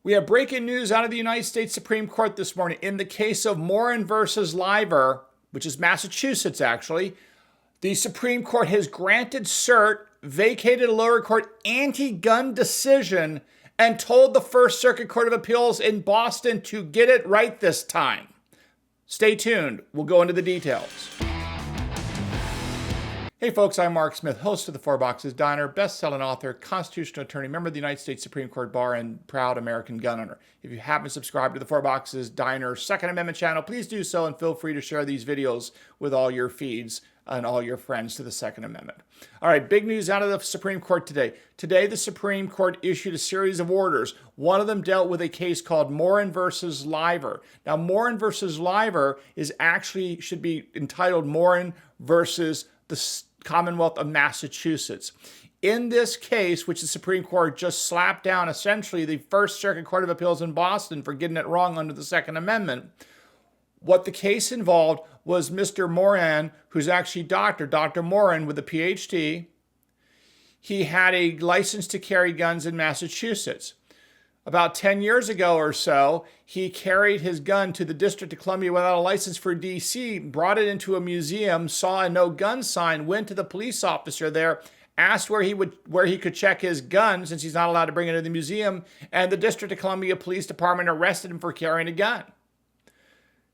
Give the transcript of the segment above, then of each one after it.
We have breaking news out of the United States Supreme Court this morning in the case of Moren versus Liver, which is Massachusetts actually. The Supreme Court has granted cert, vacated a lower court anti-gun decision, and told the First Circuit Court of Appeals in Boston to get it right this time. Stay tuned. We'll go into the details. Hey folks, I'm Mark Smith, host of the Four Boxes Diner, best-selling author, constitutional attorney, member of the United States Supreme Court Bar, and proud American gun owner. If you haven't subscribed to the Four Boxes Diner Second Amendment channel, please do so and feel free to share these videos with all your feeds and all your friends to the Second Amendment. All right, big news out of the Supreme Court today. Today, the Supreme Court issued a series of orders. One of them dealt with a case called Moren versus Liver. Now, Moren versus Liver should be entitled Moren versus the Commonwealth of Massachusetts. In this case, which the Supreme Court just slapped down essentially the First Circuit Court of Appeals in Boston for getting it wrong under the Second Amendment, what the case involved was Mr. Moren, who's actually Dr. Moren with a PhD. He had a license to carry guns in Massachusetts. About 10 years ago or so, he carried his gun to the District of Columbia without a license for D.C., brought it into a museum, saw a no gun sign, went to the police officer there, asked where he could check his gun since he's not allowed to bring it to the museum, and the District of Columbia Police Department arrested him for carrying a gun.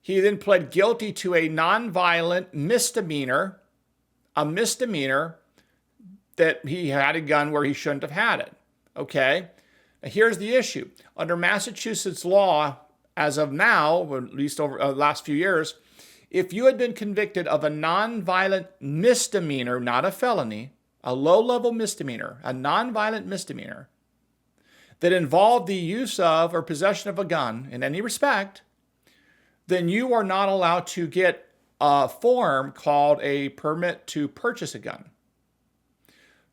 He then pled guilty to a nonviolent misdemeanor, that he had a gun where he shouldn't have had it. Okay? Now, here's the issue. Under Massachusetts law, as of now, or at least over the last few years, if you had been convicted of a nonviolent misdemeanor, not a felony, a low-level misdemeanor, a nonviolent misdemeanor, that involved the use of or possession of a gun in any respect, then you are not allowed to get a form called a permit to purchase a gun.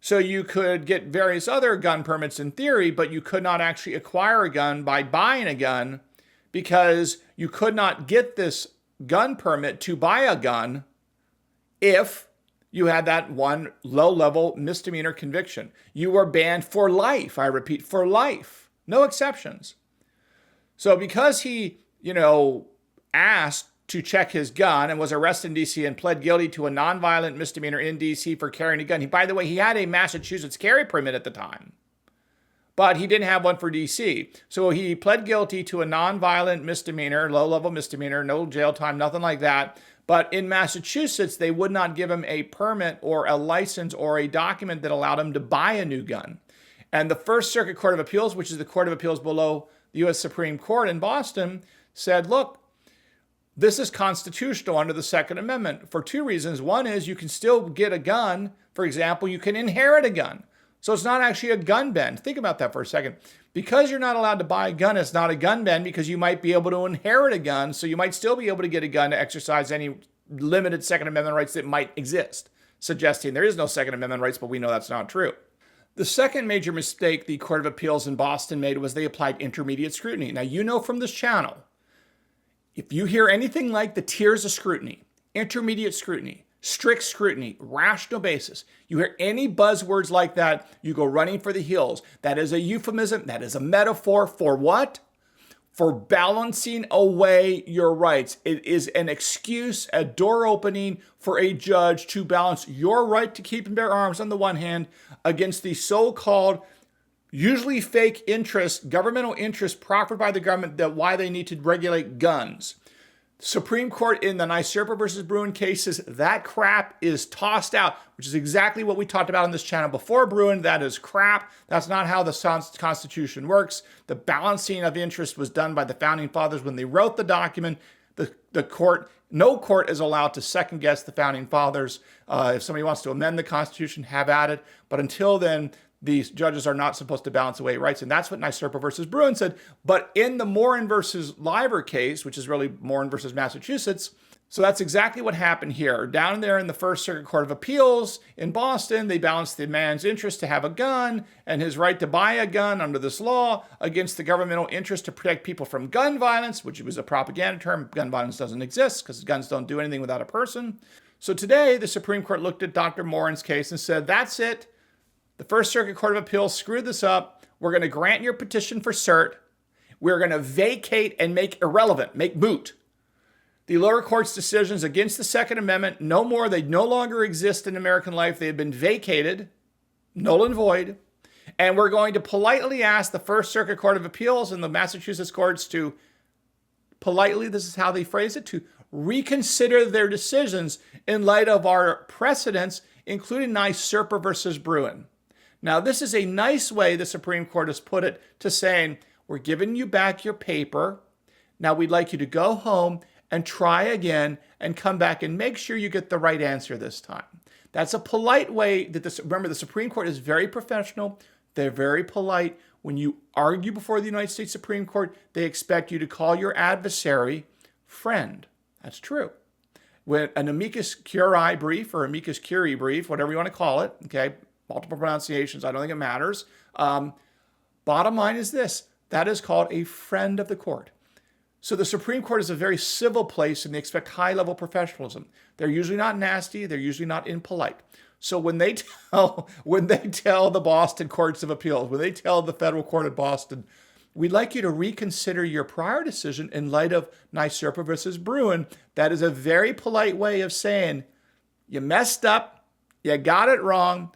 So you could get various other gun permits in theory, but you could not actually acquire a gun by buying a gun because you could not get this gun permit to buy a gun if you had that one low-level misdemeanor conviction. You were banned for life. I repeat, for life. No exceptions. So because he, asked to check his gun and was arrested in D.C. and pled guilty to a nonviolent misdemeanor in D.C. for carrying a gun. By the way, he had a Massachusetts carry permit at the time, but he didn't have one for D.C. So he pled guilty to a nonviolent misdemeanor, low-level misdemeanor, no jail time, nothing like that. But in Massachusetts, they would not give him a permit or a license or a document that allowed him to buy a new gun. And the First Circuit Court of Appeals, which is the Court of Appeals below the U.S. Supreme Court in Boston, said, look, this is constitutional under the Second Amendment for two reasons. One is you can still get a gun. For example, you can inherit a gun. So it's not actually a gun ban. Think about that for a second. Because you're not allowed to buy a gun, it's not a gun ban because you might be able to inherit a gun. So you might still be able to get a gun to exercise any limited Second Amendment rights that might exist, suggesting there is no Second Amendment rights, but we know that's not true. The second major mistake the Court of Appeals in Boston made was they applied intermediate scrutiny. Now, you know from this channel, if you hear anything like the tiers of scrutiny, intermediate scrutiny, strict scrutiny, rational basis, you hear any buzzwords like that, you go running for the hills. That is a euphemism. That is a metaphor for what? For balancing away your rights. It is an excuse, a door opening for a judge to balance your right to keep and bear arms on the one hand against the so-called usually fake interest, governmental interest proffered by the government that why they need to regulate guns. Supreme Court in the Nysurpa versus Bruin cases, that crap is tossed out, which is exactly what we talked about on this channel before Bruin. That is crap. That's not how the Constitution works. The balancing of interest was done by the Founding Fathers when they wrote the document. No court is allowed to second guess the Founding Fathers. If somebody wants to amend the Constitution, have at it. But until then, these judges are not supposed to balance away rights. And that's what Nysurpa versus Bruin said. But in the Moren versus Liver case, which is really Moren versus Massachusetts, so that's exactly what happened here. Down there in the First Circuit Court of Appeals in Boston, they balanced the man's interest to have a gun and his right to buy a gun under this law against the governmental interest to protect people from gun violence, which was a propaganda term. Gun violence doesn't exist because guns don't do anything without a person. So today, the Supreme Court looked at Dr. Moren's case and said, that's it. The First Circuit Court of Appeals screwed this up. We're going to grant your petition for cert. we're going to vacate and make irrelevant, make moot the lower court's decisions against the Second Amendment. No more. They no longer exist in American life. They have been vacated, null and void. And we're going to politely ask the First Circuit Court of Appeals and the Massachusetts courts to politely, this is how they phrase it, to reconsider their decisions in light of our precedents, including Nysurpa versus Bruin. Now, this is a nice way the Supreme Court has put it to saying, we're giving you back your paper. Now we'd like you to go home and try again and come back and make sure you get the right answer this time. That's a polite way that remember, the Supreme Court is very professional. They're very polite. When you argue before the United States Supreme Court, they expect you to call your adversary friend. That's true. When an amicus curiae brief or amicus curiae brief, whatever you want to call it, okay, multiple pronunciations, I don't think it matters. Bottom line is this, that is called a friend of the court. So the Supreme Court is a very civil place and they expect high-level professionalism. They're usually not nasty, they're usually not impolite. So when they tell the Boston Courts of Appeals, when they tell the federal court of Boston, we'd like you to reconsider your prior decision in light of Nysurpa versus Bruin, that is a very polite way of saying, you messed up, you got it wrong,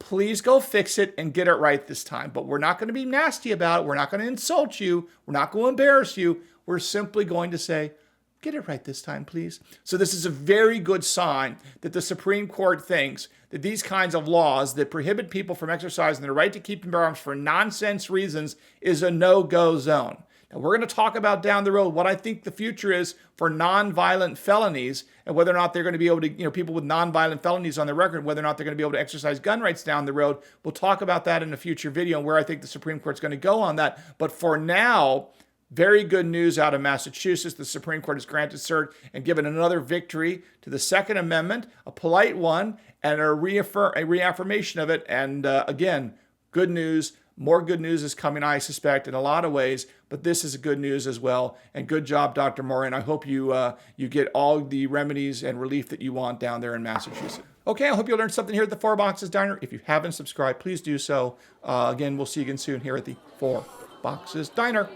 please go fix it and get it right this time. But we're not going to be nasty about it. We're not going to insult you. We're not going to embarrass you. We're simply going to say, get it right this time, please. So this is a very good sign that the Supreme Court thinks that these kinds of laws that prohibit people from exercising their right to keep and bear arms for nonsense reasons is a no-go zone. Now, we're going to talk about down the road what I think the future is for nonviolent felonies and whether or not they're going to be able to, people with nonviolent felonies on their record, whether or not they're going to be able to exercise gun rights down the road. We'll talk about that in a future video and where I think the Supreme Court's going to go on that. But for now, very good news out of Massachusetts. The Supreme Court has granted cert and given another victory to the Second Amendment, a polite one, and a reaffirmation of it. And again, good news. More good news is coming, I suspect, in a lot of ways. But this is good news as well. And good job, Dr. Moren. I hope you get all the remedies and relief that you want down there in Massachusetts. Okay, I hope you learned something here at the Four Boxes Diner. If you haven't subscribed, please do so. Again, we'll see you again soon here at the Four Boxes Diner.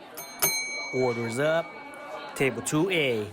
Orders up. Table 2A.